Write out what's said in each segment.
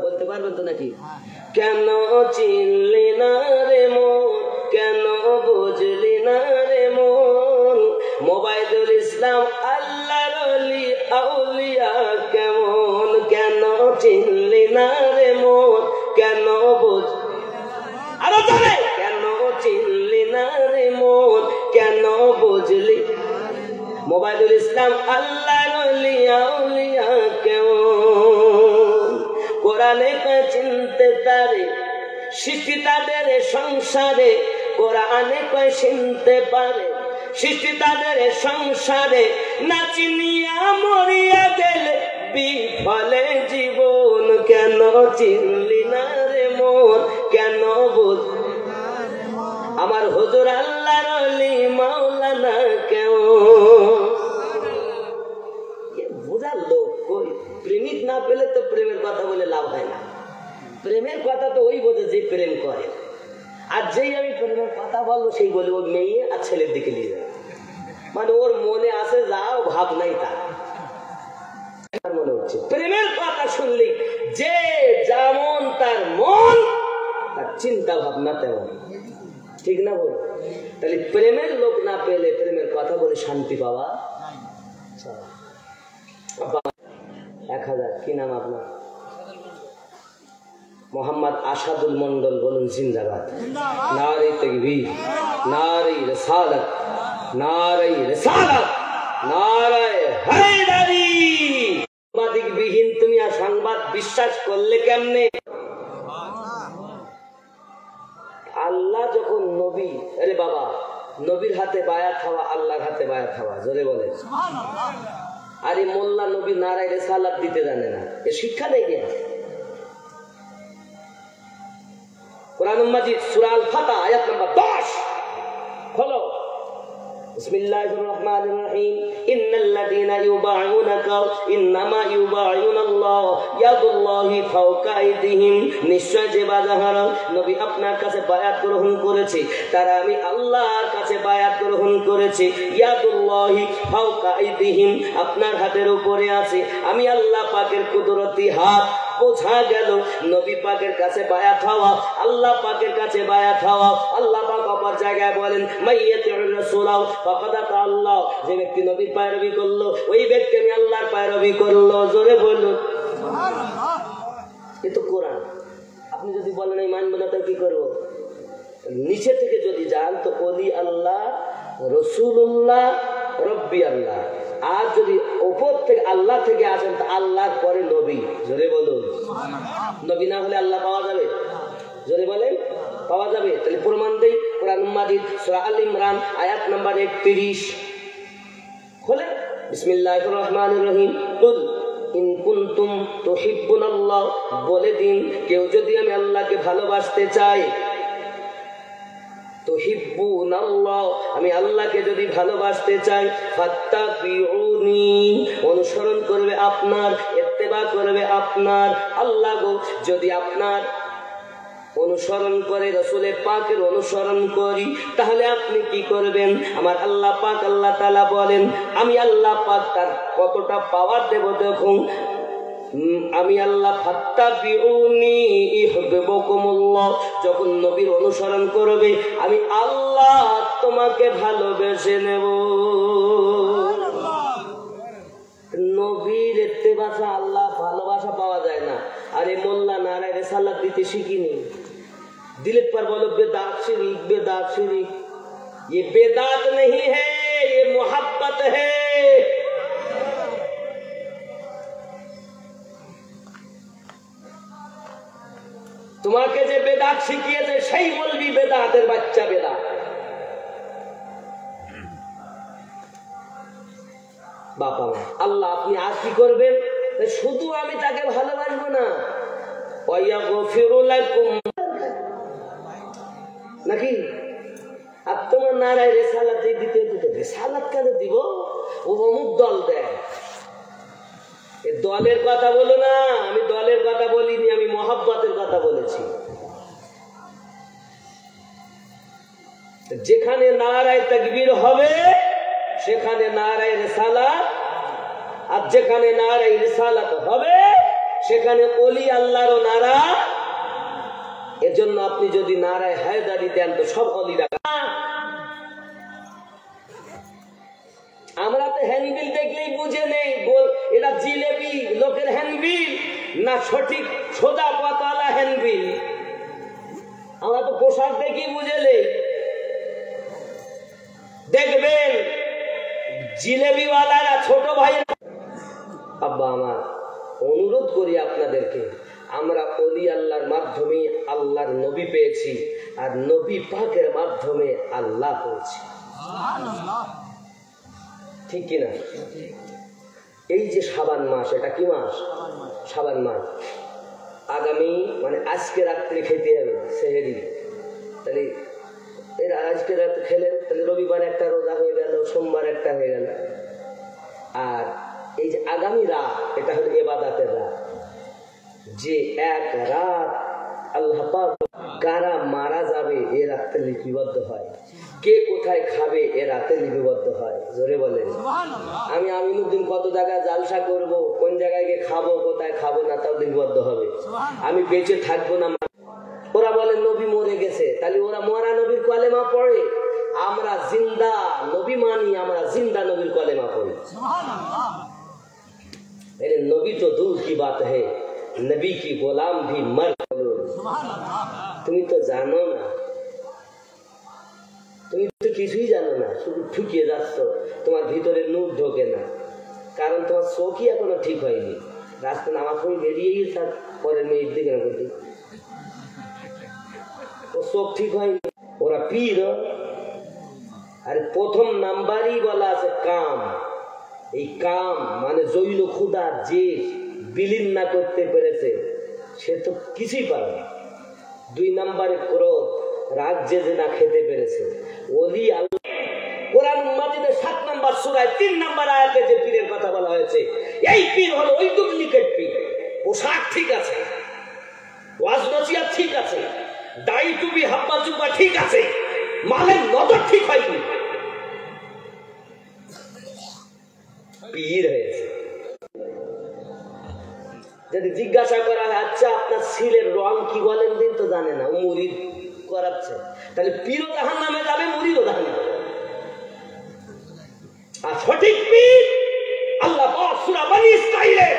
বলতে পারবেন তো নাকি? কেন চিনলি না রে মন, কেন বুঝলি না রে মন, মোবাইদুল ইসলাম আল্লাহর ওলি আউলিয়া কেমন, কেন চিনলি না রে মন, কেন বুঝলি আরো জানে, কেন চিনলি না রে মন, কেন বুঝলি, মোবাইদুল ইসলাম আল্লাহর ওলি আউলিয়া কেমন, কোরআনে চিনতে পারে সৃষ্টি তাদের সংসারে, কোরআনে কয় চিনতে পারে সৃষ্টি তাদের সংসারে, না চিনিয়া মরিয়া গেলে বিফলে জীবন, কেন চিনলি না রে মন, কেন বুঝলি আমার হুজুর আল্লাহর ওলি মাওলানা কেমন। বোঝার লোক কই, প্রেমিক না পেলে তো প্রেমের কথা বলে লাভ হয় না। প্রেমের কথা তো ওই বোঝে যে প্রেম করে, আর যেই আমি প্রেমের কথা বলবো সেই বলে ওর মেয়ে আর ছেলের দিকে নিয়ে যাবে, মানে ওর মনে আছে যাও ভাব নাই তার মনে হচ্ছে। প্রেমের কথা শুনলেই যে যেমন তার মন, তার চিন্তা ভাবনা তেমন, ঠিক না বল? তাহলে প্রেমের লোক না পেলে প্রেমের কথা বলে শান্তি পাওয়া। 1000 কি নাম আপনার? মোহাম্মদ আসাদুল মন্ডল, বলুন জিন্দাবাদ। নারে তাকবীর, নারে রিসালাত, নারে রিসালাত, নারে হায়দারি। সাংবাদিক বিহীন তুমি আর সংবাদ বিশ্বাস করলে কেমনে? আল্লাহ যখন নবী, আরে বাবা, নবীর হাতে বায়াত হওয়া আল্লাহর হাতে বায়াত হওয়া, জোরে বলেন সুবহানাল্লাহ। আর এই মোল্লা নবী নারায়ে রিসালাত দিতে জানে না, এ শিক্ষা নেই কে? কোরআন মাজিদ সূরা আল ফাতহ আয়াত নাম্বার 10 খোলো। বিসমিল্লাহির রহমানির রহিম। ইন্নাল্লাযীনা ইউবাইউনাকা ইন্নামা ইউবাইউনাল্লাহ ইয়াদুল্লাহি ফাওকা আইদিহিম, নিশ্চয় যে বাজাহারা নবী আপনার কাছে বায়াত গ্রহণ করেছে তারা আমি আল্লাহর কাছে বায়াত গ্রহণ করেছে। ইয়াদুল্লাহি ফাওকা আইদিহিম, আপনার হাতের উপরে আছে আমি আল্লাহ পাকের কুদরতি হাত। বোঝা গেল নবী পাকের কাছে বায়াত হওয়া, আল্লাহ পাকের কাছে বায়াত হওয়া। আল্লাহ পাক অপর জায়গায় বলেন মাইয়াতির রাসূলা ফাকাদ আতা আল্লাহ, যে ব্যক্তি নবীর পায়রবি করলো ওই ব্যক্তি আমি আল্লাহর পায়রবি করলো, জোরে বলুন সুবহানাল্লাহ। এ তো কোরআন। আপনি যদি বলেন এই মানব না তো কি করব? নিচে থেকে যদি যান তো ওলি আল্লাহ, রাসূলুল্লাহ, রব্বি আল্লাহ। আর যদি উপর থেকে আল্লাহ থেকে আসেন তো আল্লাহর পরে নবী, জোরে বলুন সুবহানাল্লাহ। নবী না হলে আল্লাহ পাওয়া যাবে? জোরে বলেন পাওয়া যাবে। তাহলে প্রমাণ দেই, কোরআন মাজিদ সূরা আল ইমরান আয়াত নাম্বার 31 খোলে। বিসমিল্লাহির রহমানির রহিম। কুল ইন কুনতুম তুহিব্বুনাল্লাহ, বলে দিন কেউ যদি আমি আল্লাহকে ভালোবাসতে চাই, তুহিব্বুনাল্লাহ, আমি আল্লাহকে যদি ভালোবাসতে চাই, ফাত্তাবিউনি, অনুসরণ করবে আপনার, ইত্তেবা করবে আপনার। আল্লাহ গো যদি আপনার অনুসরণ করে, রাসূলে পাকের অনুসরণ করি, তাহলে আপনি কি করবেন? আমার আল্লাহ পাক আল্লাহ তাআলা বলেন, আমি আল্লাহ পাক তার কতটা পাওয়ার দেব দেখুন। আমি আল্লাহ ফাত্তাবিউনি ইউহিব্বুকুমুল্লাহ, যখন নবীর অনুসরণ করবে আমি আল্লাহ তোমাকে ভালোবেসে নেব। নবীর ইত্তেবা আল্লাহ ভালোবাসা পাওয়া যায় না। আরে মোল্লা নারায়ে রিসালাত দিতে শিখিনি, दिल पर बोलो बेदात शरीक, बेदात शरीक। ये बेदात नहीं है, ये मोहब्बत है। তোমাকে যে বেদাত শিখিয়েছে সেই বলবি বেদাতের বাচ্চা বেদাত। বাবা মা আল্লাহ আপনি আর কি করবেন? শুধু আমি তাকে ভালোবাসবো না, ওয়ায়াগফিরু লাকুম, নাকি? আর তোমার নারায়ে রিসালাত দিতে দিতে রিসালাত কেন দিব? ও অমুক দল দেয়, এ দলের কথা বলো না। আমি দলের কথা বলিনি, আমি মহব্বতের কথা বলেছি। যেখানে নারায়ে তাকবীর হবে সেখানে নারায়ে রিসালাত, আর যেখানে নারায়ে রিসালাত হবে সেখানে অলি আল্লাহরও নারা। এজন্য আপনি যদি নারায় হায়দারি দেন তো সব অলিরা। আমরা তো হ্যান্ডবিল দেখলেই বুঝে নেই এটা জিলেবি লোকের হ্যান্ডবিল না সঠিক সোজা পাতালা হ্যান্ডবিল। আমরা তো পোশাক দেখি বুঝে নেই। দেখবেন জিলেবিওয়ালারা ছোট ভাই। আব্বা আমার অনুরোধ করি আপনাদেরকে, আমরা অলি আল্লাহর মাধ্যমে আল্লাহর নবী পেয়েছি, আর নবী পাকের মাধ্যমে আল্লাহ পেয়েছি, ঠিক কিনা? এই যে শাবান মাস, এটা কি মাস? শাবান মাস। আগামী মানে আজকে রাত্রে খেতে হবে সেহেরি, তাহলে এরা আজকে রাত্রে খেলেন, তাহলে রবিবার একটা রোজা হয়ে গেল, সোমবার একটা হয়ে গেল। আর এই যে আগামী রাত, এটা হলো ইবাদতের রাত। যে এক রাত আল্লাহ পাক কারা মারা যাবে এ রাতে লিপিবদ্ধ হয়, কে কোথায় খাবে এ রাতে লিপিবদ্ধ হয়। জোরে বলেন। আমি আমিনুদ্দিন কত জায়গায় জালসা করব, কোন জায়গায় গিয়ে খাবো, কোথায় খাবো না, তাও লিপিবদ্ধ হবে। আমি বেঁচে থাকবো না। ওরা বলে নবী মরে গেছে, তাহলে ওরা মরা নবীর কলেমা পড়ে, আমরা জিন্দা নবী মানি, আমরা জিন্দা নবীর কলেমা পড়ি। নবী তো দূর কি বাত হে, নবী কি গোলাম ভি মর। তুমি তো জানো না, তুমি তো কিছুই জানো না, শুধু ঠুকিয়ে যাচ্ছ, তোমার ভিতরে নূর ঢোকে না, কারণ তোমার চোখই এখনো ঠিক হয়নি। রাস্তা নামাজ পড়ে বেরিয়েই থাক, পরের মেয়ের দিকে করতে ও চোখ ঠিক হয়নি। ওরা পীর, আরে প্রথম নাম্বারই বলা আছে কাম। এই কাম মানে জৈল ক্ষুধা যে বিলীন না করতে পেরেছে সে তো কিছুই পারে না। 2 নাম্বারে ক্রোধ, রাগ যে না খেতে পেরেছে। ওলি আল্লাহ কোরআন মাজিদের 7 নাম্বার সূরায় 3 নাম্বার আয়াতে যে পীরের কথা বলা হয়েছে, এই পীর হলো ওই ডুপ্লিকেট পীর। পোশাক ঠিক আছে, ওয়াজ নসিহত ঠিক আছে, দাড়ি টুপি হাব্বা জুব্বা ঠিক আছে, মালের নজর ঠিক হয়নি, পীর হয়েছে। যদি জিজ্ঞাসা করা হয় আচ্ছা আপনার ছেলের রং কি বলেন দিন, তো জানে না, ও মুরিদ করাচ্ছে, তাহলে পীরও জাহান্নামে যাবে, মুরিদও জাহান্নামে যাবে। আর সঠিক পীর আল্লাহ পাক সূরা বনী ইসরাঈলে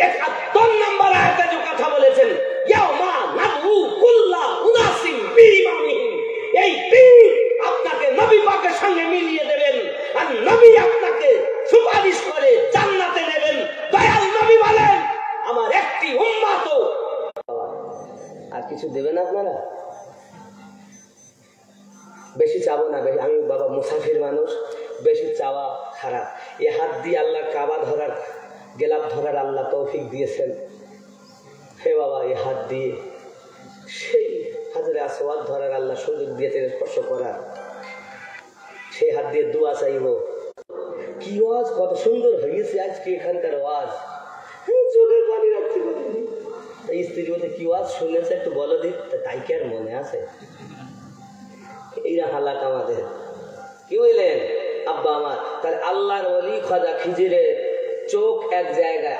71 নম্বর আয়াতে যে কথা বলেছেন, ইয়াউমা নাদউ কুল্লা উনাসিন বিইমামিহিম, এই পীর আপনাকে নবী পাকের সঙ্গে মিলিয়ে দেবেন, আর নবী আপনাকে সুপারিশ করে জান্নাতে নেবেন। দয়াল নবী বলেন আমার একটি উম্মত, আর কিছু দেবেন আপনারা। বেশি চাবো না, আমি বাবা মুসাফির মানুষ, বেশি চাওয়া খারাপ। এ হাত দিয়ে আল্লাহ কাবা ধরার, গেলাপ ধরার আল্লাহ তৌফিক দিয়েছেন। হে বাবা, এই হাত দিয়ে সেই হাজরে আসওয়াদ ধরার আল্লাহ সুযোগ দিয়েছেন, স্পর্শ করার। সেই হাত দিয়ে দোয়া চাইব। কি ওয়াজ, কত সুন্দর হয়েছে আজকে এখানকার ওয়াজ, চোখের পানি রাখতে পারিনি। স্ত্রী বলতে কি ওয়াজ শুনেছে একটু বলো দিক, তাই কি আর মনে আছে? এইরা হালাক আমাদের। কি বললেন আব্বা আমার? তাহলে আল্লাহর ওলি খাজা খিজিরের চোখ এক জায়গায়।